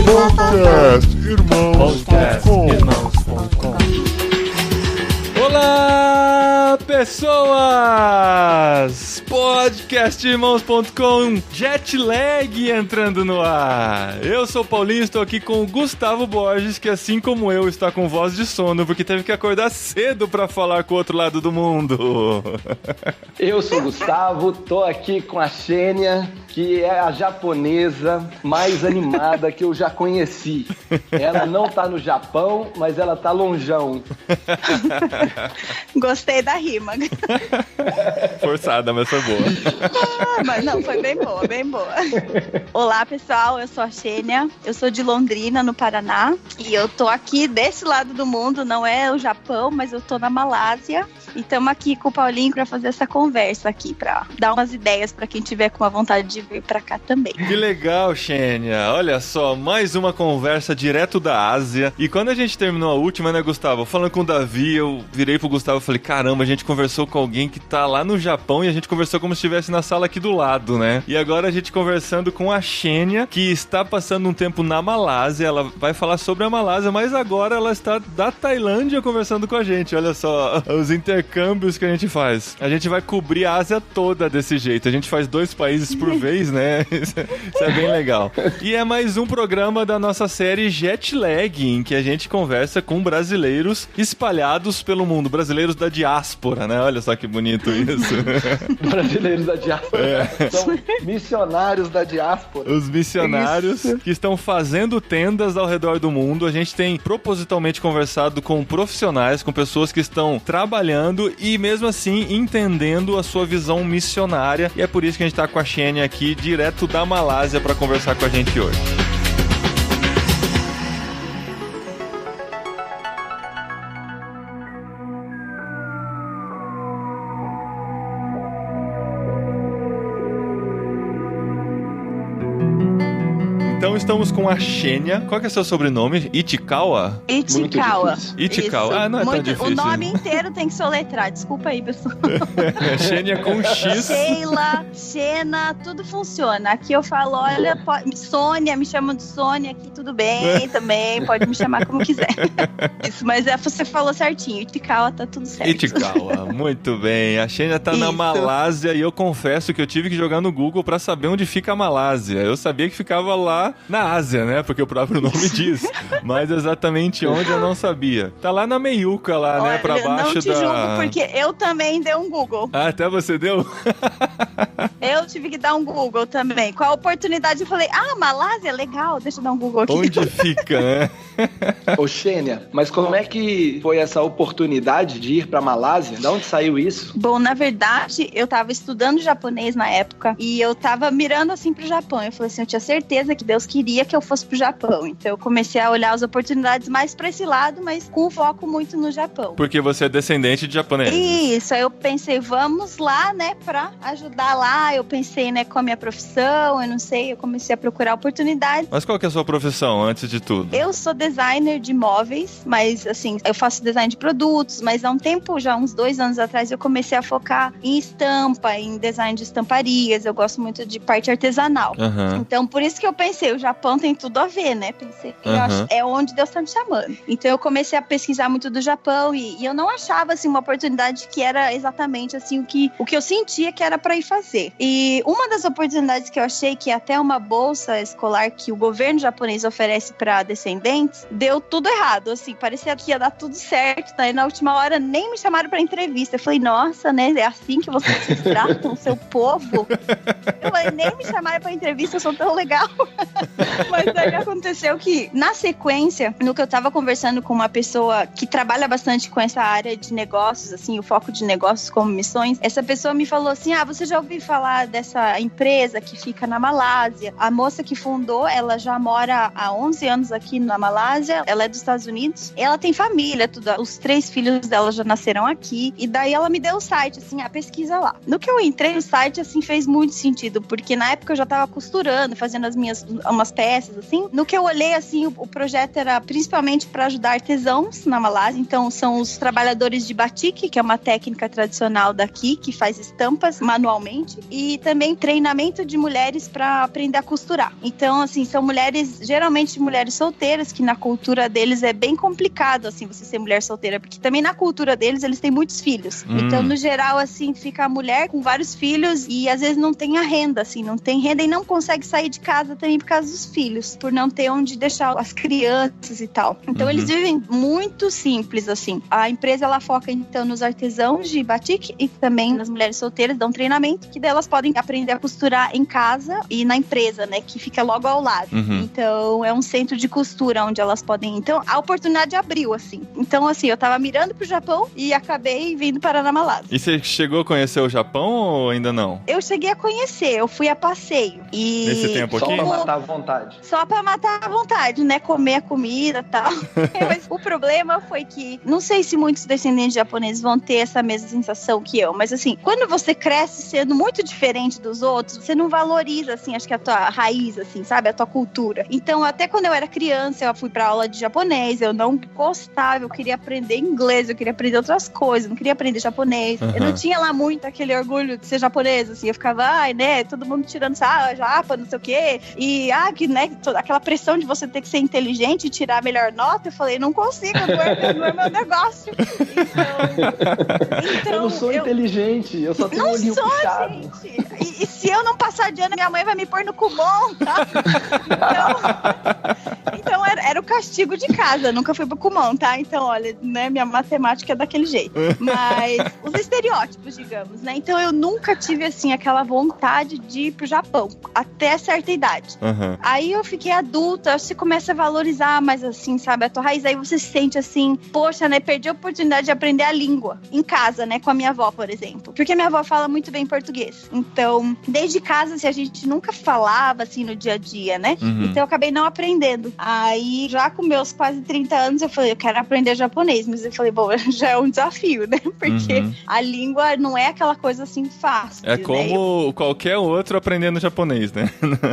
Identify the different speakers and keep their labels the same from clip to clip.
Speaker 1: Podcastirmãos.com. Olá, pessoas! Podcastirmãos.com, Jetlag entrando no ar. Eu sou o Paulinho, estou aqui com o Gustavo Borges, que assim como eu está com voz de sono, porque teve que acordar cedo para falar com o outro lado do mundo.
Speaker 2: Eu sou o Gustavo, tô aqui com a Xênia, que é a japonesa mais animada que eu já conheci. Ela não tá no Japão, mas ela tá lonjão.
Speaker 3: Gostei da rima.
Speaker 1: Forçada, mas foi boa.
Speaker 3: Mas não, foi bem boa, bem boa. Olá, pessoal, eu sou a Xênia, eu sou de Londrina, no Paraná, e eu tô aqui desse lado do mundo, não é o Japão, mas eu tô na Malásia, e estamos aqui com o Paulinho pra fazer essa conversa aqui, pra dar umas ideias pra quem tiver com a vontade de vir pra cá também.
Speaker 1: Que legal, Xênia. Olha só, mais uma conversa direto da Ásia. E quando a gente terminou a última, né, Gustavo? Falando com o Davi, eu virei pro Gustavo e falei, caramba, a gente conversou com alguém que tá lá no Japão e a gente conversou como se estivesse na sala aqui do lado, né? E agora a gente conversando com a Xênia, que está passando um tempo na Malásia. Ela vai falar sobre a Malásia, mas agora ela está da Tailândia conversando com a gente. Olha só, os intercâmbios que a gente faz. A gente vai cobrir a Ásia toda desse jeito. A gente faz 2 países por vez, né? Isso é bem legal. E é mais um programa da nossa série Jetlag, em que a gente conversa com brasileiros espalhados pelo mundo. Brasileiros da diáspora, né? Olha só que bonito isso.
Speaker 2: Brasileiros da diáspora. São missionários da diáspora.
Speaker 1: Os missionários que estão fazendo tendas ao redor do mundo. A gente tem propositalmente conversado com profissionais, com pessoas que estão trabalhando e mesmo assim entendendo a sua visão missionária. E é por isso que a gente tá com a Xênia aqui, direto da Malásia, para conversar com a gente hoje. Então estamos com a Xênia. Qual que é o seu sobrenome? Ichikawa?
Speaker 3: Ichikawa.
Speaker 1: Ichikawa. Ah, não é tão difícil.
Speaker 3: O nome inteiro tem que soletrar. Desculpa aí, pessoal.
Speaker 1: Xênia com X.
Speaker 3: Sheila, Xena, tudo funciona. Aqui eu falo, olha, Sônia, me chamam de Sônia aqui, tudo bem também. Pode me chamar como quiser. Isso, mas você falou certinho. Ichikawa, tá tudo certo.
Speaker 1: Ichikawa, muito bem. A Xênia tá na Malásia e eu confesso que eu tive que jogar no Google pra saber onde fica a Malásia. Eu sabia que ficava lá na Ásia, né? Porque o próprio nome diz. Mas exatamente onde eu não sabia. Tá lá na meiuca, lá, né? Pra baixo
Speaker 3: não te julgo, porque eu também dei um Google.
Speaker 1: Ah, até você deu?
Speaker 3: Eu tive que dar um Google também. Com a oportunidade eu falei, Malásia, legal, deixa eu dar um Google aqui.
Speaker 1: Onde fica, né?
Speaker 2: Ô, Xênia, mas como é que foi essa oportunidade de ir pra Malásia? De onde saiu isso?
Speaker 3: Bom, na verdade, eu tava estudando japonês na época e eu tava mirando assim pro Japão. Eu falei assim, eu tinha certeza que Deus queria que eu fosse pro Japão. Então eu comecei a olhar as oportunidades mais pra esse lado, mas com foco muito no Japão.
Speaker 1: Porque você é descendente de japonês.
Speaker 3: Isso, aí eu pensei, vamos lá, né, pra ajudar lá. Eu pensei, né, com a minha profissão, eu não sei, eu comecei a procurar oportunidades.
Speaker 1: Mas qual que é a sua profissão, antes de tudo?
Speaker 3: Eu sou designer de móveis, mas assim, eu faço design de produtos, mas há um tempo, já uns 2 anos atrás, eu comecei a focar em estampa, em design de estamparias. Eu gosto muito de parte artesanal. Então, por isso que eu pensei, o Japão tem tudo a ver, né? Pensei, eu acho, é onde Deus tá me chamando. Então, eu comecei a pesquisar muito do Japão e eu não achava, assim, uma oportunidade que era exatamente, assim, o que eu sentia que era pra ir fazer. E uma das oportunidades que eu achei, que é até uma bolsa escolar que o governo japonês oferece pra descendentes, deu tudo errado, assim, parecia que ia dar tudo certo, daí na última hora nem me chamaram pra entrevista. Eu falei, nossa, né, é assim que vocês tratam o seu povo? Eu falei, nem me chamaram pra entrevista, eu sou tão legal. Mas daí aconteceu que, na sequência, no que eu tava conversando com uma pessoa que trabalha bastante com essa área de negócios, assim, o foco de negócios como missões, essa pessoa me falou assim, você já ouviu falar dessa empresa que fica na Malásia? A moça que fundou, ela já mora há 11 anos aqui na Malásia, ela é dos Estados Unidos, ela tem família, tudo, os 3 filhos dela já nasceram aqui, e daí ela me deu o site, assim, pesquisa lá. No que eu entrei no site, assim, fez muito sentido, porque na época eu já tava costurando, fazendo umas peças, assim. No que eu olhei, assim, o projeto era principalmente para ajudar artesãos na Malásia. Então, são os trabalhadores de batik, que é uma técnica tradicional daqui, que faz estampas manualmente. E também treinamento de mulheres para aprender a costurar. Então, assim, são mulheres, geralmente mulheres solteiras, que na cultura deles é bem complicado, assim, você ser mulher solteira. Porque também na cultura deles, eles têm muitos filhos. Então, no geral, assim, fica a mulher com vários filhos e às vezes não tem a renda, assim, não tem renda e não consegue sair de casa também por causa dos filhos, por não ter onde deixar as crianças e tal. Então, eles vivem muito simples, assim. A empresa, ela foca, então, nos artesãos de batik e também nas mulheres solteiras, dão treinamento, que daí elas podem aprender a costurar em casa e na empresa, né, que fica logo ao lado. Então, é um centro de costura onde elas podem... Então, a oportunidade abriu, assim. Então, assim, eu tava mirando pro Japão e acabei vindo para a Malásia.
Speaker 1: E você chegou a conhecer o Japão ou ainda não?
Speaker 3: Eu cheguei a conhecer, eu fui a passeio. E
Speaker 1: nesse tempo aqui?
Speaker 2: Só pra matar a vontade.
Speaker 3: Só pra matar a vontade, né? Comer a comida e tal. Mas o problema foi que, não sei se muitos descendentes japoneses vão ter essa mesma sensação que eu, mas assim, quando você cresce sendo muito diferente dos outros, você não valoriza, assim, acho que a tua raiz, assim, sabe? A tua cultura. Então, até quando eu era criança, eu fui pra aula de japonês, eu não gostava, eu queria aprender inglês, eu queria aprender outras coisas, não queria aprender japonês. Eu não tinha lá muito aquele orgulho de ser japonês, assim, eu ficava, ai, né, todo mundo tirando, japa, não sei o quê, e, que, né, aquela pressão de você ter que ser inteligente e tirar a melhor nota, eu falei, não consigo, não é meu negócio. Então
Speaker 2: eu não sou inteligente, eu só tenho um olhinho puxado.
Speaker 3: Gente. E se eu não passar de ano, minha mãe vai me pôr no Kumon, tá? Então era o castigo de casa, eu nunca fui pro Kumon, tá? Então, olha, né, minha matemática é daquele jeito. Mas os estereótipos, digamos, né? Então eu nunca tive, assim, aquela vontade de ir pro Japão, até certa idade. Aí eu fiquei adulta, você começa a valorizar mais, assim, sabe, a tua raiz, aí você se sente assim, poxa, né, perdi a oportunidade de aprender a língua em casa, né, com a minha avó, por exemplo. Porque a minha avó fala muito bem português. Então, desde casa, assim, a gente nunca falava, assim, no dia a dia, né? Então eu acabei não aprendendo. Aí, já com meus quase 30 anos, eu falei, eu quero aprender japonês. Mas eu falei, bom, já é um desafio, né? Porque a língua não é aquela coisa, assim, fácil.
Speaker 1: É como qualquer outro aprendendo japonês, né?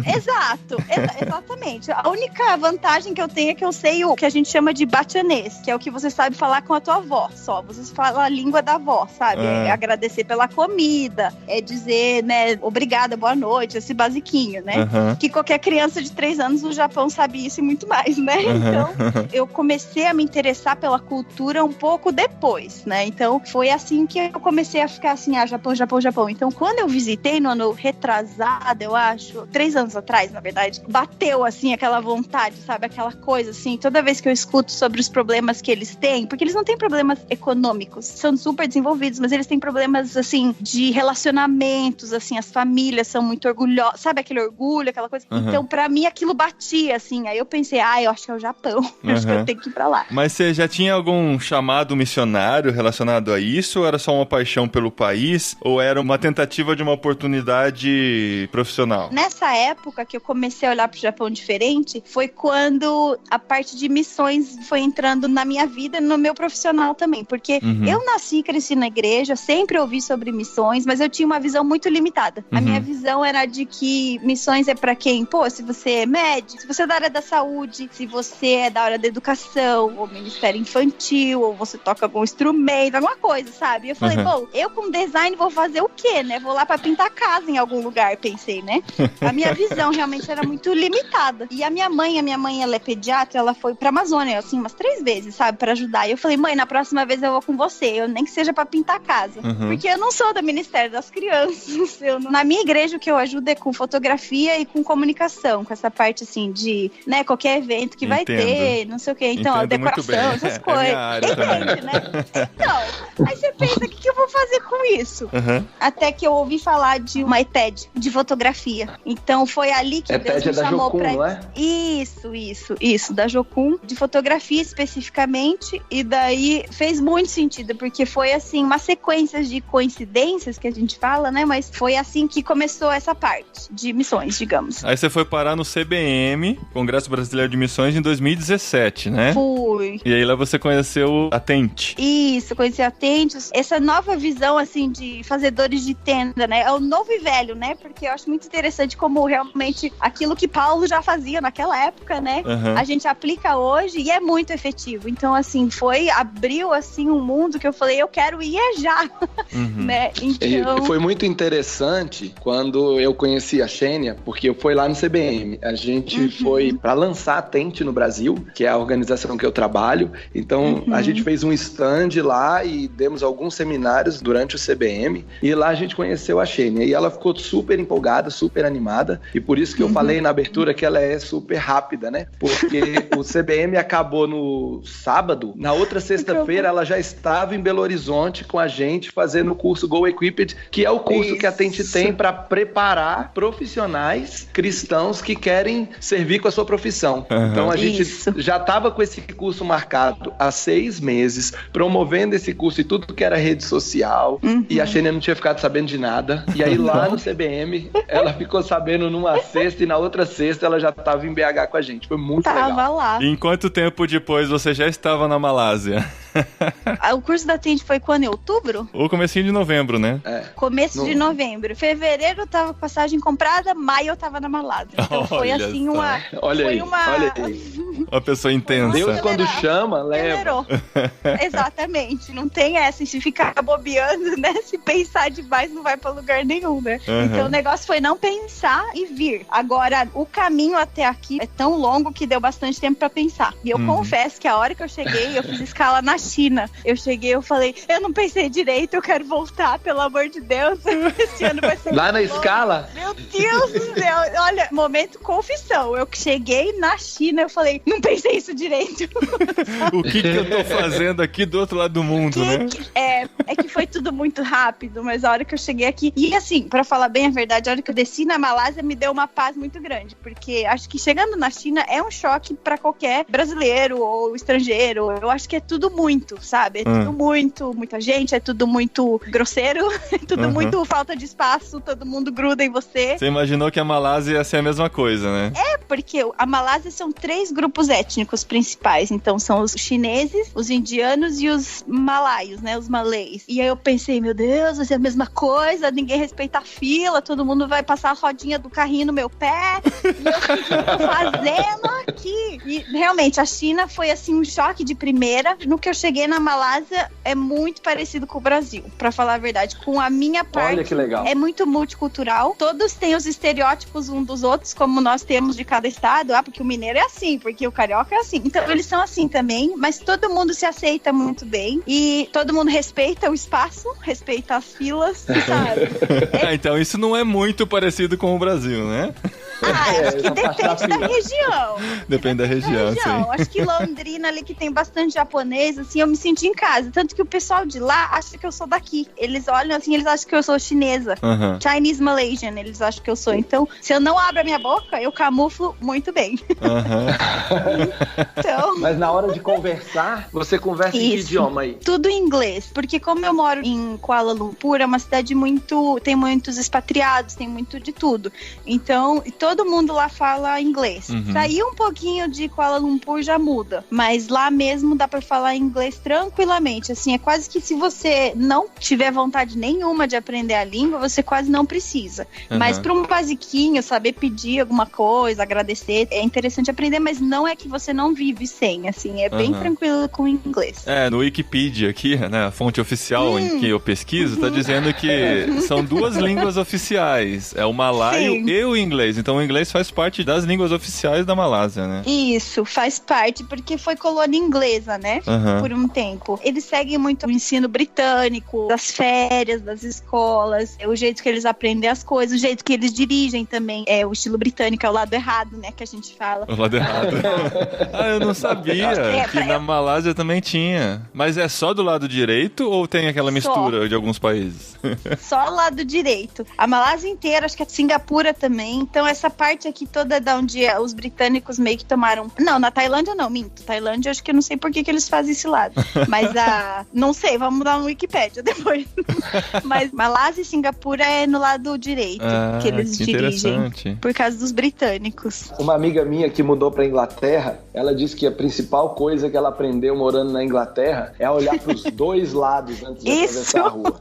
Speaker 3: Exato, exatamente. A única vantagem que eu tenho é que eu sei o que a gente chama de bachanês, que é o que você sabe falar com a tua avó só. Você fala a língua da avó, sabe? É agradecer pela comida, é dizer, né, obrigada, boa noite, esse basiquinho, né? Que qualquer criança de 3 anos no Japão sabe isso e muito mais, né? Então, eu comecei a me interessar pela cultura um pouco depois, né? Então, foi assim que eu comecei a ficar assim, Japão, Japão, Japão. Então, quando eu visitei no ano retrasado, eu acho, 3 anos atrás, na verdade, bateu, assim, aquela vontade, sabe? Aquela coisa, assim, toda vez que eu escuto sobre os problemas que eles têm, porque eles não têm problemas econômicos, são super desenvolvidos, mas eles têm problemas, assim, de relacionamentos, assim, as famílias são muito orgulhosas, sabe? Aquele orgulho, aquela coisa. Então, pra mim, aquilo batia, assim, aí eu pensei, eu acho que é o Japão, acho que eu tenho que ir pra lá.
Speaker 1: Mas você já tinha algum chamado missionário relacionado a isso, ou era só uma paixão pelo país, ou era uma tentativa de uma oportunidade profissional?
Speaker 3: Nessa época que eu comecei a olhar pro Japão diferente, foi quando a parte de missões foi entrando na minha vida e no meu profissional também, porque eu nasci e cresci na igreja, sempre ouvi sobre missões, mas eu tinha uma visão muito limitada. A minha visão era de que missões é pra quem? Pô, se você é médico, se você é da área da saúde, se você é da área da educação, ou ministério infantil, ou você toca algum instrumento, alguma coisa, sabe? E eu falei, bom, eu com design vou fazer o quê, né? Vou lá pra pintar casa em algum lugar, pensei, né? A minha visão realmente era muito limitada. E a minha mãe, ela é pediatra, ela foi pra Amazônia, assim, umas 3 vezes, sabe? Pra ajudar. E eu falei, mãe, na próxima vez eu vou com você, eu nem que seja pra pintar casa. Porque eu não sou do Ministério das Crianças. Na minha igreja, o que eu ajudo é com fotografia e com comunicação, com essa parte, assim, de, né, qualquer evento que vai ter, não sei o quê. Então, decoração, essas coisas. Entende, né? Então, aí você pensa, o que eu vou fazer com isso? Até que eu ouvi falar de uma ETED, de fotografia. Então, foi ali que Deus me chamou Jocum, pra...
Speaker 2: Não é?
Speaker 3: Isso, da Jocum, de fotografia especificamente, e daí fez muito sentido, porque foi, assim, uma sequência de coincidências que a gente fala, né? Mas foi assim que começou essa parte de missões, digamos.
Speaker 1: Aí você foi parar no CBM, Congresso Brasileiro de Missões, em 2017, né?
Speaker 3: Fui.
Speaker 1: E aí lá você conheceu a Tente.
Speaker 3: Isso, conheci a Tente. Essa nova visão, assim, de fazedores de tenda, né? É o novo e velho, né? Porque eu acho muito interessante como realmente aquilo que Paulo já fazia naquela época, né? A gente aplica hoje e é muito efetivo. Então, assim, abriu, assim, um mundo que eu falei, eu quero ir já, né? Então...
Speaker 2: E foi muito interessante quando eu conheci a Xênia, porque eu fui lá no CBM. A gente foi para lançar a Tente no Brasil, que é a organização que eu trabalho. Então, a gente fez um stand lá e demos alguns seminários durante o CBM. E lá a gente conheceu a Xênia. E ela ficou super empolgada, super animada. E por isso que eu falei na abertura que ela é super rápida, né? Porque o CBM acabou no sábado. Na outra sexta-feira, ela já estava em Belo Horizonte com a gente fazendo o curso Go Equipped, que é o curso que a Tente tem para preparar profissionais cristãos que querem servir com a sua profissão. Então a gente já estava com esse curso marcado há 6 meses, promovendo esse curso e tudo que era rede social, e a Xênia não tinha ficado sabendo de nada. E aí lá no CBM, ela ficou sabendo numa sexta e na outra sexta ela já estava em BH com a gente. Foi muito legal.
Speaker 3: Tava lá.
Speaker 1: E em quanto tempo depois você já estava na Malásia?
Speaker 3: O curso da Tente foi quando? Em outubro?
Speaker 1: O comecinho de novembro, né?
Speaker 3: Começo de novembro. Fevereiro eu tava com passagem comprada, maio eu tava na Malásia. Então foi assim uma...
Speaker 2: Olha aí.
Speaker 1: Uma pessoa intensa.
Speaker 2: Deus quando chama, leva.
Speaker 3: Exatamente. Não tem essa, se ficar bobeando, né? Se pensar demais não vai pra lugar nenhum, né? Então o negócio foi não pensar e vir. Agora, o caminho até aqui é tão longo que deu bastante tempo pra pensar. E eu confesso que a hora que eu cheguei, eu fiz escala na China. Eu cheguei, eu falei, eu não pensei direito, eu quero voltar, pelo amor de Deus. Esse ano vai ser
Speaker 2: lá na
Speaker 3: longo.
Speaker 2: escala?
Speaker 3: Meu Deus do céu. Olha, momento confissão. Eu cheguei na China, eu falei, não pensei isso direito.
Speaker 1: O que eu tô fazendo aqui do outro lado do mundo, né?
Speaker 3: É que foi tudo muito rápido, mas a hora que eu cheguei aqui... E assim, pra falar bem a verdade, a hora que eu desci na Malásia me deu uma paz muito grande, porque acho que chegando na China é um choque pra qualquer brasileiro ou estrangeiro. Eu acho que é tudo muito, sabe? É tudo muito, muita gente, é tudo muito grosseiro, é tudo muito falta de espaço, todo mundo gruda em você.
Speaker 1: Você imaginou que a Malásia ia ser a mesma coisa, né?
Speaker 3: Porque a Malásia são 3 grupos étnicos principais, então são os chineses, os indianos e os malaios, né, os malês. E aí eu pensei, meu Deus, vai ser a mesma coisa, ninguém respeita a fila, todo mundo vai passar a rodinha do carrinho no meu pé, e eu o que eu tô fazendo aqui? E realmente, a China foi assim um choque de primeira. No que eu cheguei na Malásia, é muito parecido com o Brasil, pra falar a verdade. Com a minha parte,
Speaker 2: olha que legal.
Speaker 3: É muito multicultural, todos têm os estereótipos um dos outros, como nós temos de cada estado, porque o mineiro é assim, porque o carioca é assim. Então eles são assim também, mas todo mundo se aceita muito bem e todo mundo respeita o espaço, respeita as filas, sabe?
Speaker 1: Então isso não é muito parecido com o Brasil, né?
Speaker 3: Acho que depende da região.
Speaker 1: Depende da região, sim.
Speaker 3: Acho que Londrina ali, que tem bastante japonês, assim, eu me senti em casa. Tanto que o pessoal de lá acha que eu sou daqui. Eles olham assim, eles acham que eu sou chinesa. Chinese Malaysian, eles acham que eu sou. Então, se eu não abro a minha boca, eu camuflo muito bem. Então...
Speaker 2: Mas na hora de conversar, você conversa em que idioma aí?
Speaker 3: Tudo em inglês. Porque como eu moro em Kuala Lumpur, é uma cidade tem muitos expatriados, tem muito de tudo. Então, todo mundo lá fala inglês. Sair um pouquinho de Kuala Lumpur já muda. Mas lá mesmo dá pra falar inglês tranquilamente. Assim, é quase que se você não tiver vontade nenhuma de aprender a língua, você quase não precisa. Mas pra um basiquinho, saber pedir alguma coisa, agradecer, é interessante aprender, mas não é que você não vive sem, assim, é bem tranquilo com o inglês.
Speaker 1: No Wikipedia aqui, né, a fonte oficial em que eu pesquiso, tá dizendo que são 2 línguas oficiais, é o malaio e o inglês. Então o inglês faz parte das línguas oficiais da Malásia, né?
Speaker 3: Isso, faz parte, porque foi colônia inglesa, né? Por um tempo. Eles seguem muito o ensino britânico, das férias, das escolas, o jeito que eles aprendem as coisas, o jeito que eles dirigem também. O estilo britânico, é o lado errado, né? Que a gente fala.
Speaker 1: O lado errado. Eu não sabia que na Malásia também tinha. Mas é só do lado direito ou tem aquela mistura de alguns países?
Speaker 3: Só o lado direito. A Malásia inteira, acho que a Singapura também. Então essa essa parte aqui toda da onde os britânicos meio que tomaram... Não, na Tailândia não, minto. Tailândia, acho que eu não sei por que eles fazem esse lado. Mas não sei, vamos mudar no Wikipédia depois. Mas Malásia e Singapura é no lado direito que eles dirigem. Por causa dos britânicos.
Speaker 2: Uma amiga minha que mudou pra Inglaterra, ela disse que a principal coisa que ela aprendeu morando na Inglaterra é olhar pros dois lados antes de atravessar a rua.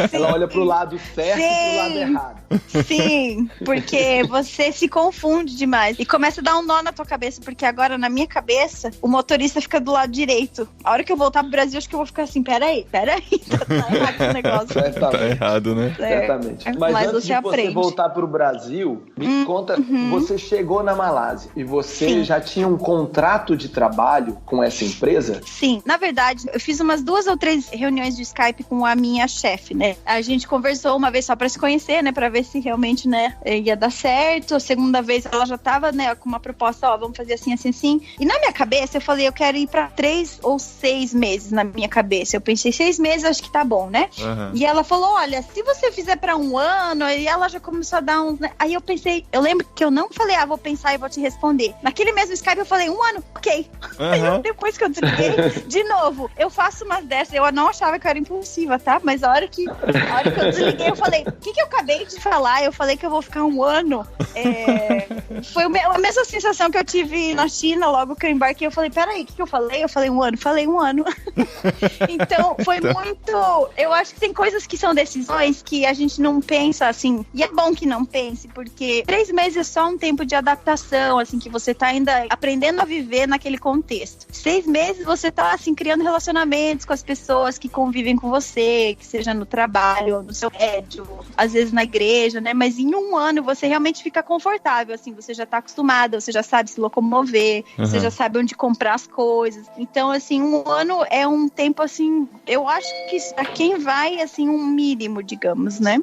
Speaker 3: Sim.
Speaker 2: Ela olha pro lado certo e pro lado errado.
Speaker 3: Sim, porque você se confunde demais e começa a dar um nó na tua cabeça, porque agora na minha cabeça o motorista fica do lado direito. A hora que eu voltar pro Brasil, acho que eu vou ficar assim, peraí, tá errado esse negócio.
Speaker 1: Tá errado, né?
Speaker 2: Certamente. Mas antes de você voltar pro Brasil, me conta, você chegou na Malásia e você já tinha um contrato de trabalho com essa empresa?
Speaker 3: Sim, na verdade, eu fiz umas 2 ou 3 reuniões de Skype com a minha chefe, né? A gente conversou uma vez só pra se conhecer, né? Pra ver se realmente, né, ia dar certo. A segunda vez ela já tava, né, com uma proposta, ó, vamos fazer assim, assim, assim. E na minha cabeça eu falei, eu quero ir pra 3 ou 6 meses na minha cabeça. Eu pensei, 6 meses acho que tá bom, né? E ela falou, olha, se você fizer pra 1 ano, e ela já começou a dar uns... Né? Aí eu pensei, eu lembro que eu não falei, vou pensar e vou te responder. Naquele mesmo Skype eu falei, 1 ano, ok. Aí depois que eu desliguei, de novo, eu faço umas dessas, eu não achava que eu era impulsiva, tá? Mas a hora que eu desliguei, eu falei, o que eu acabei de falar? Eu falei que eu vou ficar 1 ano. Foi a mesma sensação que eu tive na China, logo que eu embarquei, eu falei, peraí, o que eu falei? Eu falei 1 ano, falei 1 ano. Então, foi muito... Eu acho que tem coisas que são decisões que a gente não pensa, assim, e é bom que não pense, porque 3 meses é só um tempo de adaptação, assim, que você tá ainda aprendendo a viver naquele contexto. 6 meses você tá, assim, criando relacionamentos com as pessoas que convivem com você, que seja no trabalho, no seu prédio, às vezes na igreja, né? Mas em 1 ano você realmente fica confortável, assim, você já tá acostumado, você já sabe se locomover, você já sabe onde comprar as coisas. Então, assim, 1 ano é um tempo, assim, eu acho que pra quem vai, assim, um mínimo, digamos, né?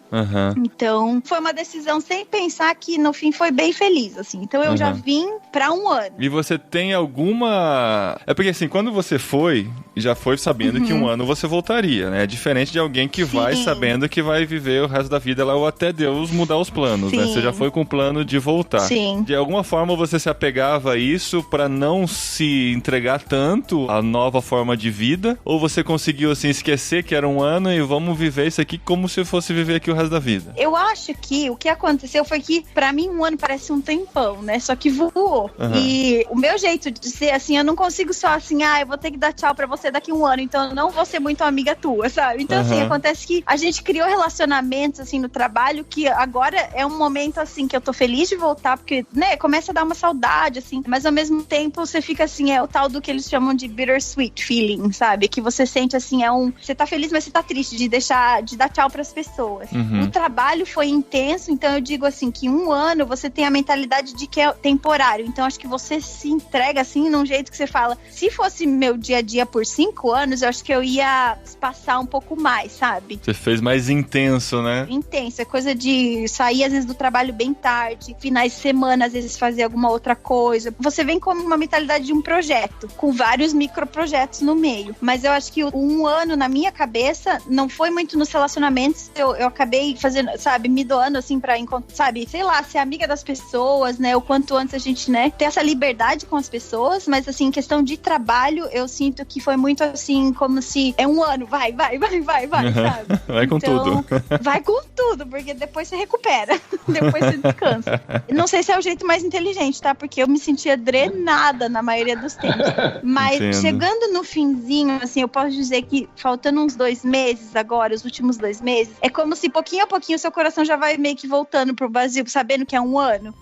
Speaker 3: Então, foi uma decisão sem pensar que no fim foi bem feliz, assim. Então, eu já vim pra 1 ano.
Speaker 1: E você tem alguma... É porque, assim, quando você foi, já foi sabendo que 1 ano você voltaria, né? É diferente de alguém que vai sabendo que vai viver o resto da vida lá ou até Deus mudar os planos, né? Você já foi com o plano de voltar. De alguma forma você se apegava a isso pra não se entregar tanto à nova forma de vida? Ou você conseguiu, assim, esquecer que era 1 ano e vamos viver isso aqui como se fosse viver aqui o resto da vida?
Speaker 3: Eu acho que o que aconteceu foi que, pra mim, 1 ano parece um tempão, né? Só que voou. E o meu jeito de ser, assim, eu não consigo só assim, eu vou ter que dar tchau pra você daqui 1 ano, então eu não vou ser muito amiga tua, sabe? Então, assim, acontece que a gente criou relacionamentos, assim, no trabalho, que agora é um momento, assim, que eu tô feliz de voltar, porque, né, começa a dar uma saudade, assim, mas ao mesmo tempo você fica, assim, é o tal do que eles chamam de bittersweet feeling, sabe? Que você sente, assim, você tá feliz, mas você tá triste de dar tchau pras pessoas. O trabalho foi intenso, então eu digo, assim, que 1 ano você tem a mentalidade de que é temporário, então acho que você se entrega, assim, num jeito que você fala, se fosse meu dia a dia por 5 anos, eu acho que eu ia passar um pouco mais, sabe?
Speaker 1: Você fez mais intenso, né?
Speaker 3: Intenso, é coisa de sair às vezes do trabalho bem tarde, finais de semana, às vezes fazer alguma outra coisa. Você vem com uma mentalidade de um projeto, com vários microprojetos no meio. Mas eu acho que 1 ano, na minha cabeça, não foi muito nos relacionamentos. Eu acabei fazendo, sabe, me doando, assim, pra encontrar, sabe, sei lá, ser amiga das pessoas, né? O quanto antes a gente, né, ter essa liberdade com as pessoas, mas, assim, em questão de trabalho, eu sinto que foi muito, assim, como se é 1 ano, vai, sabe?
Speaker 1: Vai com tudo.
Speaker 3: Vai com tudo, porque depois você recupera, depois você descansa. Não sei se é o jeito mais inteligente, tá? Porque eu me sentia drenada na maioria dos tempos. Mas chegando no finzinho, assim, eu posso dizer que faltando uns 2 meses agora, os últimos 2 meses, é como se pouquinho a pouquinho seu coração já vai meio que voltando pro Brasil, sabendo que é 1 ano.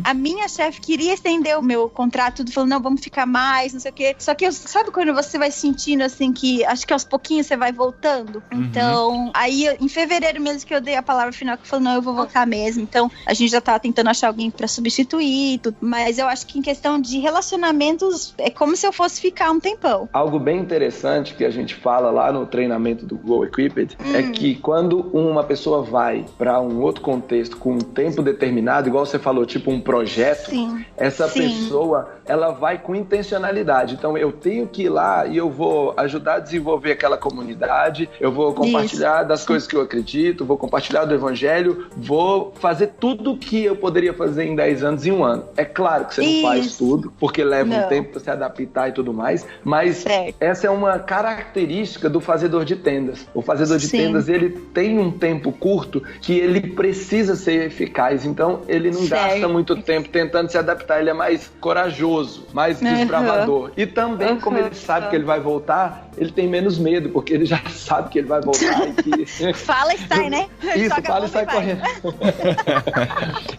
Speaker 3: A minha chefe queria estender o meu contrato, tudo, falou, não, vamos ficar mais, não sei o quê. Só que sabe quando você vai sentindo, assim, que acho que aos pouquinhos você vai voltando? Então, aí em fevereiro mesmo que eu dei a palavra final, que eu falei, não, eu vou voltar mesmo. Então, a gente já tava tentando achar alguém pra substituir, tudo. Mas eu acho que em questão de relacionamentos, é como se eu fosse ficar um tempão.
Speaker 2: Algo bem interessante que a gente fala lá no treinamento do Go Equipped é que quando uma pessoa vai pra um outro contexto com um tempo determinado, igual você falou, tipo um projeto, essa pessoa, ela vai com intencionalidade. Então, eu tenho que ir lá e eu vou ajudar a desenvolver aquela comunidade, eu vou compartilhar das coisas que eu acredito, vou compartilhar compartilhar do evangelho, vou fazer tudo o que eu poderia fazer em 10 anos em um ano. É claro que você não faz tudo, porque leva um tempo para se adaptar e tudo mais, mas essa é uma característica do fazedor de tendas. O fazedor de tendas, ele tem um tempo curto que ele precisa ser eficaz, então ele não gasta muito tempo tentando se adaptar, ele é mais corajoso, mais desbravador. E também, como ele sabe que ele vai voltar, ele tem menos medo, porque ele já sabe que ele vai voltar. E que...
Speaker 3: Fala e sai, né?
Speaker 2: Isso, fala e sai correndo.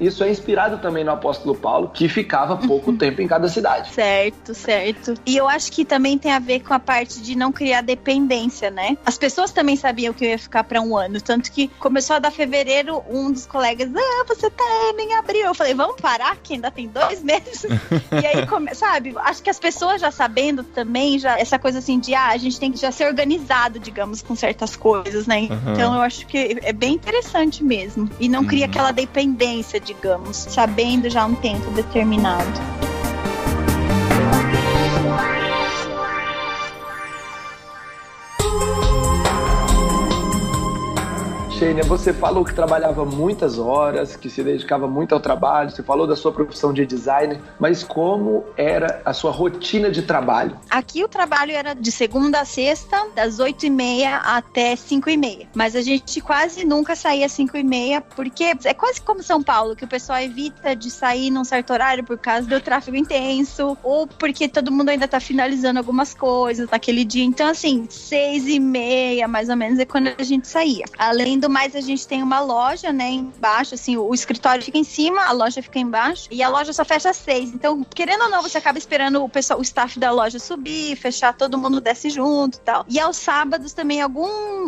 Speaker 2: Isso é inspirado também no apóstolo Paulo, que ficava pouco tempo em cada cidade.
Speaker 3: Certo. E eu acho que também tem a ver com a parte de não criar dependência, né? As pessoas também sabiam que eu ia ficar pra um ano, tanto que começou a dar fevereiro, um dos colegas, você tá em abril. Eu falei, vamos parar, que ainda tem 2 meses. E aí, sabe, acho que as pessoas já sabendo também, já essa coisa assim de, a gente tem que já ser organizado, digamos, com certas coisas, né? Então eu acho que é bem interessante mesmo. E não cria aquela dependência, digamos, sabendo já um tempo determinado.
Speaker 2: Xênia, você falou que trabalhava muitas horas, que se dedicava muito ao trabalho, você falou da sua profissão de designer, mas como era a sua rotina de trabalho?
Speaker 3: Aqui o trabalho era de segunda a sexta, das 8h30 até 5h30, mas a gente quase nunca saía às 5h30, porque é quase como São Paulo, que o pessoal evita de sair num certo horário por causa do tráfego intenso, ou porque todo mundo ainda tá finalizando algumas coisas naquele dia. Então, assim, 6h30, mais ou menos, é quando a gente saía. Além do mais, a gente tem uma loja, né, embaixo, assim, o escritório fica em cima, a loja fica embaixo, e a loja só fecha às 6. Então, querendo ou não, você acaba esperando o pessoal, o staff da loja subir, fechar, todo mundo desce junto e tal. E aos sábados também,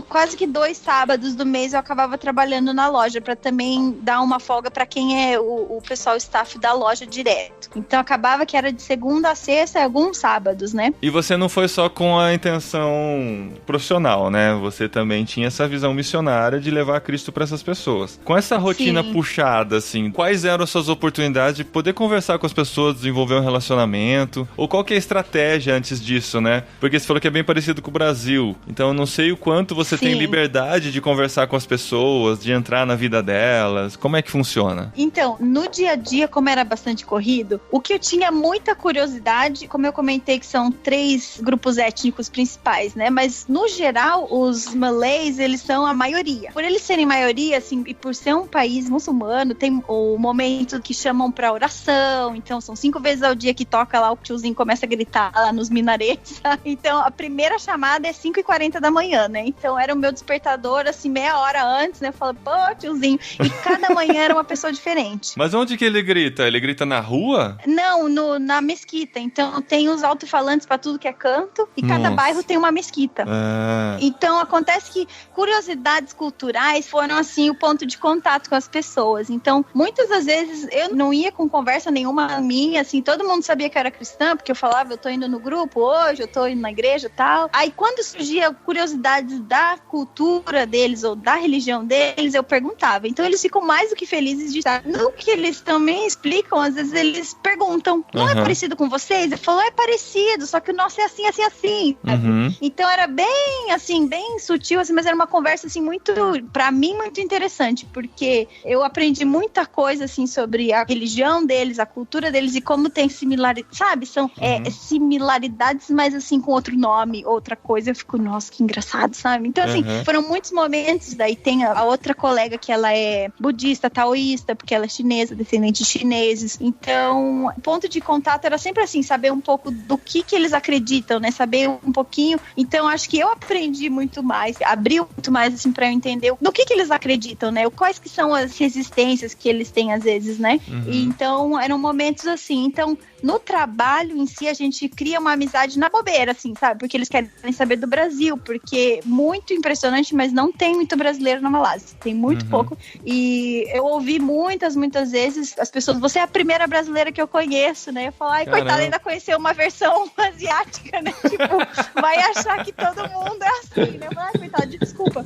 Speaker 3: quase que 2 sábados do mês eu acabava trabalhando na loja, pra também dar uma folga pra quem é o pessoal, o staff da loja direto. Então, acabava que era de segunda a sexta e alguns sábados, né?
Speaker 1: E você não foi só com a intenção profissional, né? Você também tinha essa visão missionária de levar Cristo para essas pessoas. Com essa rotina puxada, assim, quais eram as suas oportunidades de poder conversar com as pessoas, desenvolver um relacionamento? Ou qual que é a estratégia antes disso, né? Porque você falou que é bem parecido com o Brasil. Então eu não sei o quanto você tem liberdade de conversar com as pessoas, de entrar na vida delas. Como é que funciona?
Speaker 3: Então, no dia a dia, como era bastante corrido, o que eu tinha muita curiosidade, como eu comentei que são 3 grupos étnicos principais, né? Mas, no geral, os malays, eles são a maioria. Por eles serem maioria, assim, e por ser um país muçulmano, tem o momento que chamam pra oração, então são 5 vezes ao dia que toca lá, o tiozinho começa a gritar lá nos minaretes. Então, a primeira chamada é 5h40 da manhã, né? Então, era o meu despertador, assim, meia hora antes, né? Eu falo, pô, tiozinho. E cada manhã era uma pessoa diferente.
Speaker 1: Mas onde que ele grita? Ele grita na rua?
Speaker 3: Não, na mesquita. Então, tem os alto-falantes pra tudo que é canto, e cada bairro tem uma mesquita. Então, acontece que curiosidades culturais foram, assim, o ponto de contato com as pessoas. Então, muitas das vezes, eu não ia com conversa nenhuma minha, assim, todo mundo sabia que eu era cristã, porque eu falava, eu tô indo no grupo hoje, eu tô indo na igreja e tal. Aí, quando surgia curiosidades da cultura deles, ou da religião deles, eu perguntava. Então, eles ficam mais do que felizes de estar. No que eles também explicam, às vezes eles perguntam, não é parecido com vocês? Eu falo, é parecido, só que o nosso é assim, assim, assim. Então, era bem, assim, bem sutil, assim, mas era uma conversa, assim, muito, pra mim, muito interessante, porque eu aprendi muita coisa, assim, sobre a religião deles, a cultura deles e como tem similaridades, sabe? São similaridades, mas, assim, com outro nome, outra coisa. Eu fico, nossa, que engraçado, sabe? Então, assim, foram muitos momentos. Daí tem a outra colega que ela é budista, taoísta, porque ela é chinesa, descendente de chineses. Então, o ponto de contato era sempre assim, saber um pouco do que eles acreditam, né? Saber um pouquinho. Então, acho que eu aprendi muito mais, abriu muito mais, assim, pra eu entender no que eles acreditam, né? Quais que são as resistências que eles têm, às vezes, né? E, então, eram momentos assim. Então, no trabalho em si, a gente cria uma amizade na bobeira, assim, sabe? Porque eles querem saber do Brasil, porque muito impressionante, mas não tem muito brasileiro na Malásia. Tem muito pouco. E eu ouvi muitas vezes as pessoas, você é a primeira brasileira que eu conheço, né? Eu falo, ai, coitada, ainda conheceu uma versão asiática, né? Tipo, vai achar que todo mundo é assim, né? Eu falo, ai, coitada, desculpa.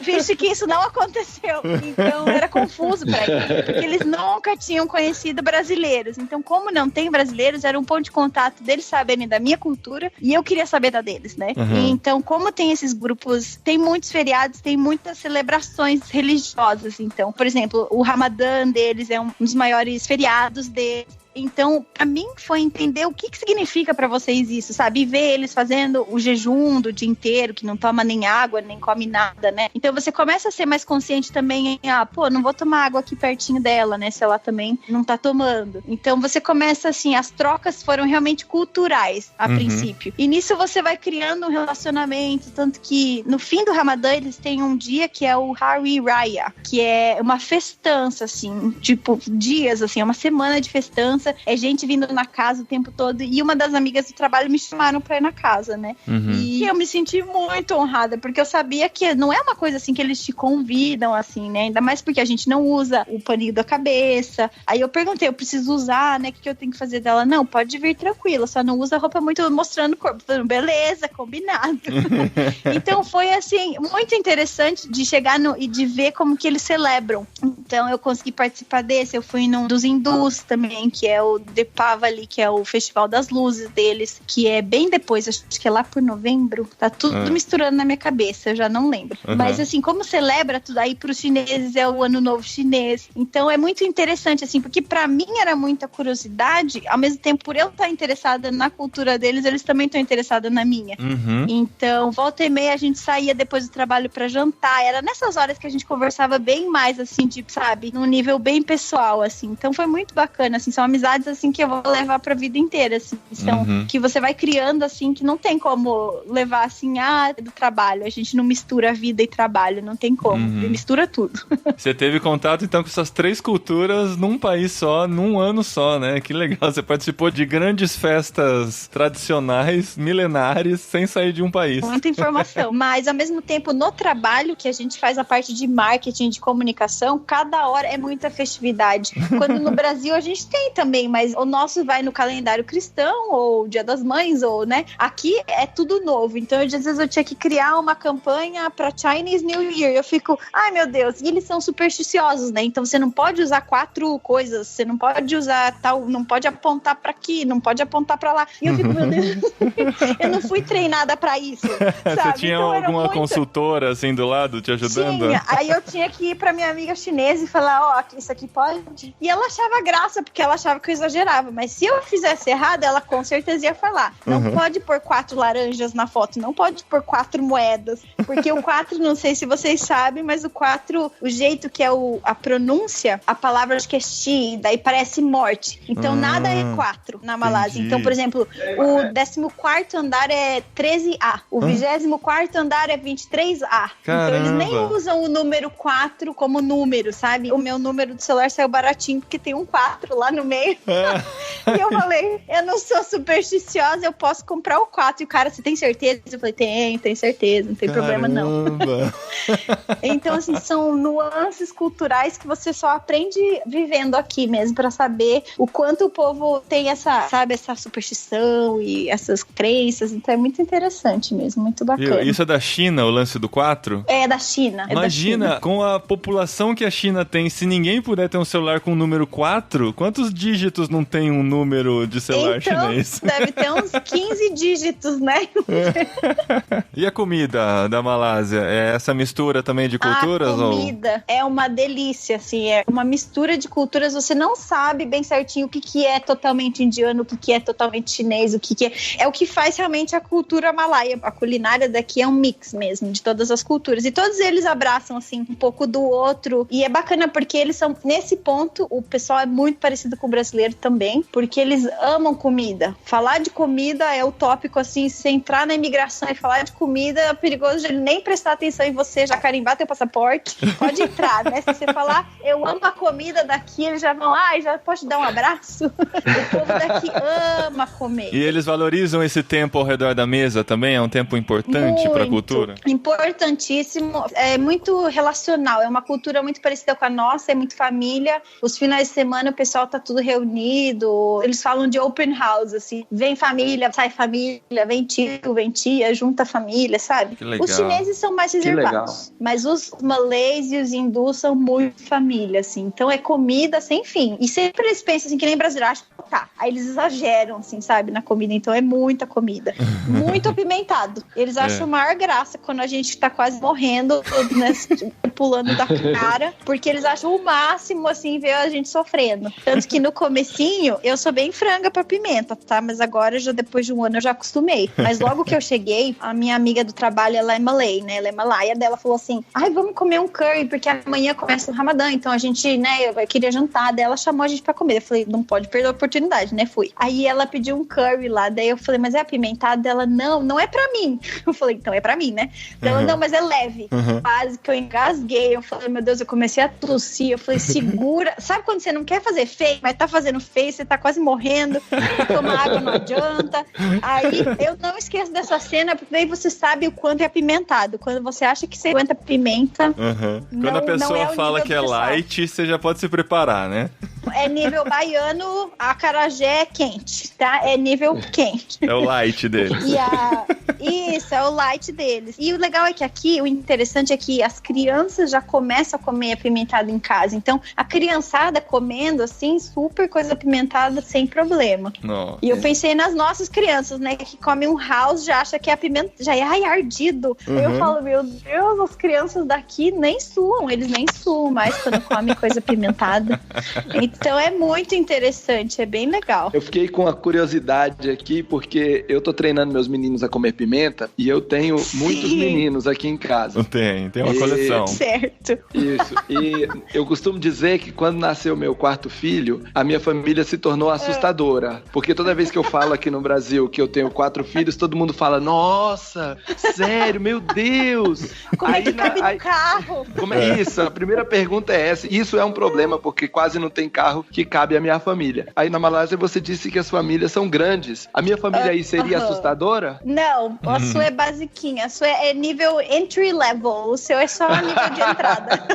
Speaker 3: Finge que isso não aconteceu. Então, era confuso pra eles, porque eles nunca tinham conhecido brasileiros. Então, como não tem brasileiros, era um ponto de contato deles saberem da minha cultura e eu queria saber da deles, né? E então, como tem esses grupos, tem muitos feriados, tem muitas celebrações religiosas. Então, por exemplo, o Ramadã deles é um dos maiores feriados deles. Então, pra mim, foi entender o que significa pra vocês isso, sabe? E ver eles fazendo o jejum do dia inteiro, que não toma nem água, nem come nada, né? Então, você começa a ser mais consciente também em, não vou tomar água aqui pertinho dela, né? Se ela também não tá tomando. Então, você começa, assim, as trocas foram realmente culturais, a princípio. E nisso você vai criando um relacionamento, tanto que no fim do Ramadã, eles têm um dia que é o Hari Raya, que é uma festança, assim, tipo, dias, assim, é uma semana de festança. É gente vindo na casa o tempo todo. E uma das amigas do trabalho me chamaram pra ir na casa, né? E eu me senti muito honrada, porque eu sabia que não é uma coisa assim que eles te convidam, assim, né? Ainda mais porque a gente não usa o paninho da cabeça. Aí eu perguntei, eu preciso usar, né? O que eu tenho que fazer dela? Não, pode vir tranquila, só não usa roupa muito mostrando o corpo. Falei, beleza, combinado. Então foi, assim, muito interessante de chegar e de ver como que eles celebram. Então eu consegui participar desse. Eu fui num dos hindus também, que é o Deepavali, que é o Festival das Luzes deles, que é bem depois, acho que é lá por novembro. Tá tudo misturando na minha cabeça, eu já não lembro. Mas assim, como celebra tudo aí pros chineses, é o Ano Novo Chinês. Então é muito interessante, assim, porque pra mim era muita curiosidade, ao mesmo tempo, por eu estar interessada na cultura deles, eles também estão interessados na minha. Então, volta e meia, a gente saía depois do trabalho pra jantar. Era nessas horas que a gente conversava bem mais, assim, tipo, sabe? Num nível bem pessoal, assim. Então foi muito bacana, assim, são amizades assim que eu vou levar pra vida inteira, assim, que você vai criando, assim, que não tem como levar, assim, do trabalho, a gente não mistura vida e trabalho, não tem como, mistura tudo.
Speaker 1: Você teve contato, então, com essas 3 culturas num país só, num ano só, né? Que legal, você participou de grandes festas tradicionais, milenares, sem sair de um país.
Speaker 3: Muita informação, mas ao mesmo tempo, no trabalho que a gente faz a parte de marketing, de comunicação, cada hora é muita festividade. Quando no Brasil a gente tem também, mas o nosso vai no calendário cristão, ou Dia das Mães, ou, né? Aqui é tudo novo. Então, às vezes eu tinha que criar uma campanha pra Chinese New Year. Eu fico, ai meu Deus, e eles são supersticiosos, né? Então você não pode usar 4 coisas, você não pode usar tal, não pode apontar pra aqui, não pode apontar pra lá. E eu fico, meu Deus, eu não fui treinada pra isso, sabe?
Speaker 1: Você tinha então, alguma consultora assim do lado te ajudando?
Speaker 3: Tinha. Aí eu tinha que ir pra minha amiga chinesa e falar, isso aqui pode? E ela achava graça, porque ela achava que eu exagerava, mas se eu fizesse errado, ela com certeza ia falar, não pode pôr 4 laranjas na foto, não pode pôr 4 moedas, porque o 4, não sei se vocês sabem, mas o 4, o jeito que é a pronúncia, a palavra acho que é Xi, daí parece morte, então nada é 4 na Malásia. Entendi. Então, por exemplo, o 14º andar é 13A, o 24º andar é 23A. Caramba. Então eles nem usam o número 4 como número, sabe? O meu número do celular saiu baratinho porque tem um 4 lá no meio. E eu falei, eu não sou supersticiosa, eu posso comprar o 4. E o cara, você tem certeza? Eu falei, tenho certeza, não tem problema não. Então, assim, são nuances culturais que você só aprende vivendo aqui mesmo, pra saber o quanto o povo tem essa superstição e essas crenças. Então é muito interessante mesmo, muito bacana.
Speaker 1: Isso é da China, o lance do 4?
Speaker 3: É da China.
Speaker 1: Imagina, com a população que a China tem, se ninguém puder ter um celular com o número 4, quantos dígitos não tem um número de celular chinês?
Speaker 3: Deve ter uns 15 dígitos, né?
Speaker 1: E a comida da Malásia? É essa mistura também de culturas?
Speaker 3: A comida é uma delícia, assim, é uma mistura de culturas, você não sabe bem certinho o que é totalmente indiano, o que é totalmente chinês, o que é... É o que faz realmente a cultura malaia. A culinária daqui é um mix mesmo, de todas as culturas. E todos eles abraçam, assim, um pouco do outro. E é bacana porque eles são, nesse ponto, o pessoal é muito parecido com o brasileiro também, porque eles amam comida. Falar de comida é o tópico, assim, se você entrar na imigração e falar de comida, é perigoso de ele nem prestar atenção em você, já carimbar teu passaporte. Pode entrar, né? Se você falar, eu amo a comida daqui, eles já vão, já posso dar um abraço? O povo daqui ama comer.
Speaker 1: E eles valorizam esse tempo ao redor da mesa também? É um tempo importante para a cultura?
Speaker 3: Importantíssimo. É muito relacional. É uma cultura muito parecida com a nossa, é muito família. Os finais de semana o pessoal tá tudo reunido. Eles falam de open house, assim. Vem família, sai família, vem tio, vem tia, junta família, sabe?
Speaker 1: Que legal.
Speaker 3: Os chineses são mais reservados. Mas os malês e os hindus são muito família, assim. Então é comida sem fim. E sempre eles pensam assim, que nem brasileiro, acho que tá. Aí eles exageram, assim, sabe, na comida. Então é muita comida. Muito apimentado. Eles acham maior graça quando a gente tá quase morrendo, né, pulando da cara, porque eles acham o máximo, assim, ver a gente sofrendo. Tanto que no comecinho, eu sou bem franga pra pimenta, tá? Mas agora, já depois de um ano, eu já acostumei. Mas logo que eu cheguei, a minha amiga do trabalho, ela é malay, né? Ela é malaia, dela falou assim, vamos comer um curry, porque amanhã começa o Ramadã, então a gente, né, eu queria jantar, daí ela chamou a gente pra comer. Eu falei, não pode perder a oportunidade, né? Fui. Aí ela pediu um curry lá, daí eu falei, mas é apimentado? Dela, não é pra mim. Eu falei, então é pra mim, né? Ela, não, mas é leve. Quase que eu engasguei, eu falei, meu Deus, eu comecei a tossir, eu falei, segura. Sabe quando você não quer fazer feio, mas tá fazendo feio, você tá quase morrendo, tomar água não adianta. Aí eu não esqueço dessa cena, porque daí você sabe o quanto é apimentado. Quando você acha que você aguenta pimenta,
Speaker 1: quando a pessoa fala que é light, você já pode se preparar, né?
Speaker 3: É nível baiano, a acarajé é quente, tá? É nível quente.
Speaker 1: É o light deles.
Speaker 3: Isso, é o light deles. E o legal é que aqui, o interessante é que as crianças já começam a comer apimentado em casa. Então, a criançada comendo, assim, super coisa apimentada sem problema.
Speaker 1: Nossa.
Speaker 3: E eu pensei nas nossas crianças, né? Que comem um house, já acha que é apimentado, já é ardido. Eu falo, meu Deus, as crianças daqui nem suam, eles nem suam mais quando comem coisa apimentada. Então é muito interessante, é bem legal.
Speaker 2: Eu fiquei com a curiosidade aqui, porque eu tô treinando meus meninos a comer pimenta e eu tenho muitos meninos aqui em casa.
Speaker 1: Tem uma coleção.
Speaker 3: Certo.
Speaker 2: Isso. E eu costumo dizer que quando nasceu meu quarto filho, a minha família se tornou assustadora. Porque toda vez que eu falo aqui no Brasil que eu tenho 4 filhos, todo mundo fala, nossa, sério, meu Deus.
Speaker 3: Como é que cabe no carro?
Speaker 2: Como é isso? A primeira pergunta é essa. Isso é um problema, porque quase não tem carro que cabe à minha família. Aí na Malásia você disse que as famílias são grandes. A minha família aí seria assustadora?
Speaker 3: Não, a sua é basiquinha. A sua é nível entry level. O seu é só nível de entrada.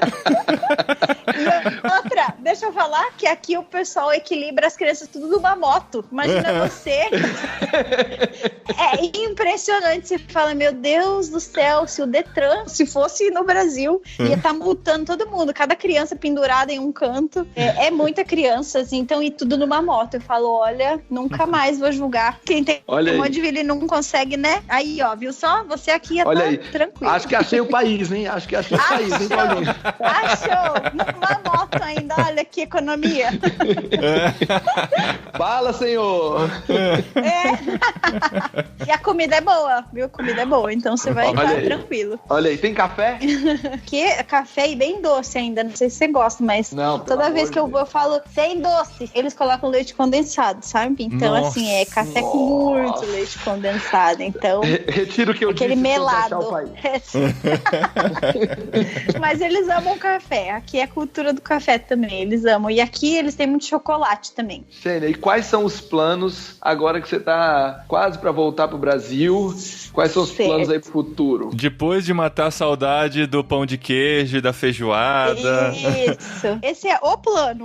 Speaker 3: E outra, deixa eu falar que aqui o pessoal equilibra as crianças tudo numa moto. Imagina você. É impressionante. Você fala, meu Deus do céu, se o Detran, se fosse no Brasil, ia estar multando todo mundo. Cada criança pendurada em um canto. É muita criança, assim, então, e tudo numa moto. Eu falo, olha, nunca mais vou julgar. Quem tem um monte de filho e não consegue, né? Aí, ó, viu só? Você aqui ia
Speaker 2: estar
Speaker 3: tranquilo.
Speaker 2: Acho que achei o país, hein? Acho que achei o país, hein, Paulinho?
Speaker 3: Achou! Numa moto ainda, olha que economia.
Speaker 2: Fala, senhor!
Speaker 3: E a comida é boa, viu? A comida é boa, então você vai estar tranquilo.
Speaker 2: Olha aí, tem café?
Speaker 3: Café e bem doce ainda, não sei se você gosta, mas
Speaker 2: não,
Speaker 3: toda vez que eu vou, eu falo sem doce. Eles colocam leite condensado, sabe? Então, assim, é café com muito leite condensado. Então,
Speaker 2: retiro o que eu
Speaker 3: aquele
Speaker 2: disse,
Speaker 3: melado. Mas eles amam café. Aqui é a cultura do café também. Eles amam. E aqui eles têm muito chocolate também.
Speaker 2: Xênia, e quais são os planos agora que você tá quase pra voltar pro Brasil? Quais são os planos aí pro futuro?
Speaker 1: Depois de matar a saudade do pão de queijo e da feijoada.
Speaker 3: Isso. Esse é o plano.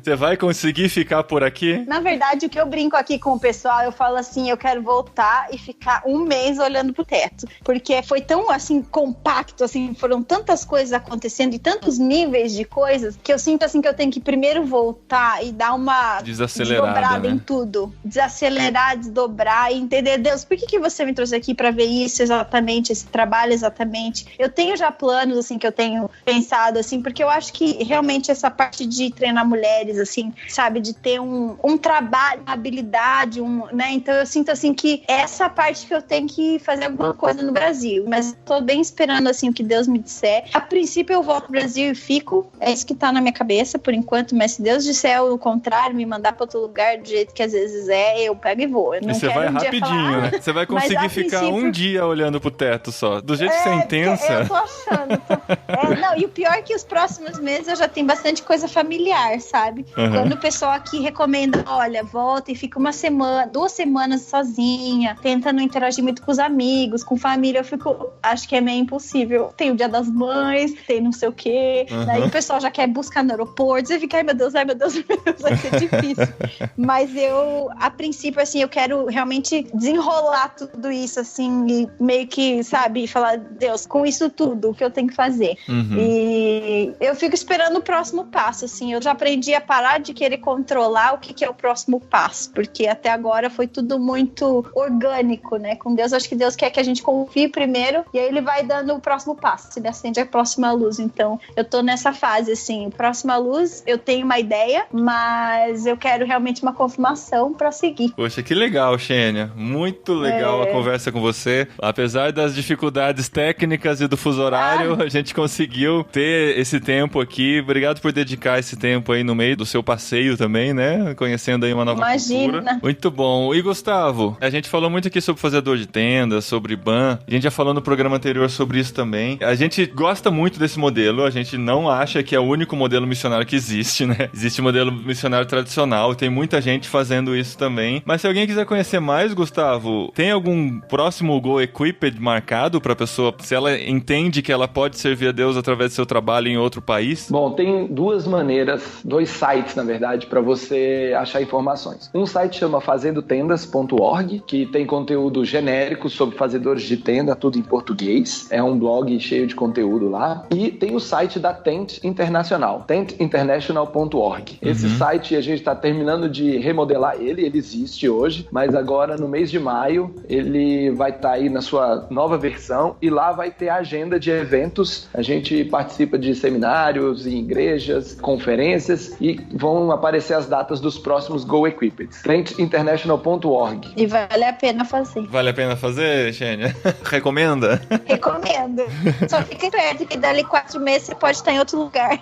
Speaker 1: Você vai conseguir ficar por aqui?
Speaker 3: Na verdade, o que eu brinco aqui com o pessoal, eu falo assim, eu quero voltar e ficar um mês olhando pro teto. Porque foi tão, assim, compacto, assim, foram tantas coisas acontecendo e tantos níveis de coisas, que eu sinto, assim, que eu tenho que primeiro voltar e dar uma desdobrada, né? Em tudo. Desacelerar, desdobrar e entender, Deus, por que você me trouxe aqui pra ver isso exatamente, esse trabalho exatamente? Eu tenho já planos, assim, que eu tenho pensado, assim, porque eu acho que realmente essa parte de treinar mulheres, assim, sabe, de ter um trabalho, uma habilidade, né, então eu sinto, assim, que essa parte que eu tenho que fazer alguma coisa no Brasil, mas tô bem esperando, assim, o que Deus me disser. A princípio eu volto pro Brasil e fico, é isso que tá na minha cabeça por enquanto, mas se Deus disser o contrário, me mandar pra outro lugar do jeito que às vezes eu pego e vou. Eu não
Speaker 1: você vai rapidinho, né? Você vai conseguir ficar um dia olhando pro teto só. Do jeito que você é intensa.
Speaker 3: Eu tô achando. Não, e o pior é que os próximos meses eu já tenho bastante coisa familiar, sabe? Quando o pessoal aqui recomenda, olha, volta e fica 2 semanas sozinha, tenta não interagir muito com os amigos, com família, eu fico, acho que é meio impossível. Tem o Dia das Mães, tem não sei o quê. Daí o pessoal pessoal já quer buscar no aeroporto, você fica, ai meu Deus, vai ser difícil. Mas eu, a princípio, assim, eu quero realmente desenrolar tudo isso, assim, e meio que, sabe, falar, Deus, com isso tudo, o que eu tenho que fazer. E eu fico esperando o próximo passo, assim, eu já aprendi a parar de querer controlar o que é o próximo passo, porque até agora foi tudo muito orgânico, né? Com Deus, acho que Deus quer que a gente confie primeiro, e aí ele vai dando o próximo passo, ele acende a próxima luz. Então, eu tô nessa fase, assim, próxima luz, eu tenho uma ideia, mas eu quero realmente uma confirmação pra seguir.
Speaker 1: Poxa, que legal, Xênia. Muito legal a conversa com você. Apesar das dificuldades técnicas e do fuso horário, a gente conseguiu ter esse tempo aqui. Obrigado por dedicar esse tempo aí no meio do seu passeio também, né? Conhecendo aí uma nova cultura. Muito bom. E Gustavo, a gente falou muito aqui sobre fazedor de tenda, sobre ban. A gente já falou no programa anterior sobre isso também. A gente gosta muito desse modelo. A gente não acha que é o único modelo missionário que existe, né? Existe o modelo missionário tradicional. Tem muita gente fazendo isso também. Mas se alguém quiser conhecer mais, Gustavo, tem algum próximo Go Equipped marcado pra pessoa, se ela entende que ela pode servir a Deus através do seu trabalho em outro país?
Speaker 2: Bom, tem duas maneiras, dois sites, na verdade, para você achar informações. Um site chama fazendotendas.org, que tem conteúdo genérico sobre fazedores de tenda, tudo em português. É um blog cheio de conteúdo lá. E tem o site da Tent Internacional, tentinternational.org. Esse site, a gente está terminando de remodelar ele existe hoje, mas agora no mês de maio ele vai estar aí na sua nova versão e lá vai ter a agenda de eventos. A gente participa de seminários em igrejas, conferências e vão aparecer as datas dos próximos Go Equipped. tentinternational.org.
Speaker 3: E vale a pena fazer.
Speaker 1: Vale a pena fazer, Xênia? Recomenda?
Speaker 3: Recomendo. Só fica esperto que dali 4 meses você pode estar em outro lugar.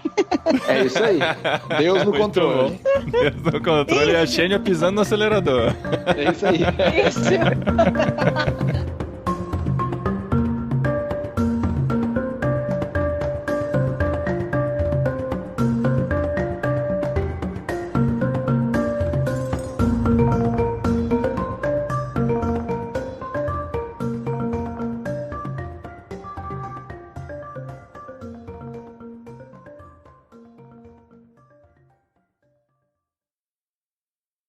Speaker 2: É isso aí. Deus no controle.
Speaker 1: Deus no controle e a Xênia pisando no acelerador.
Speaker 2: É isso aí.
Speaker 3: Isso.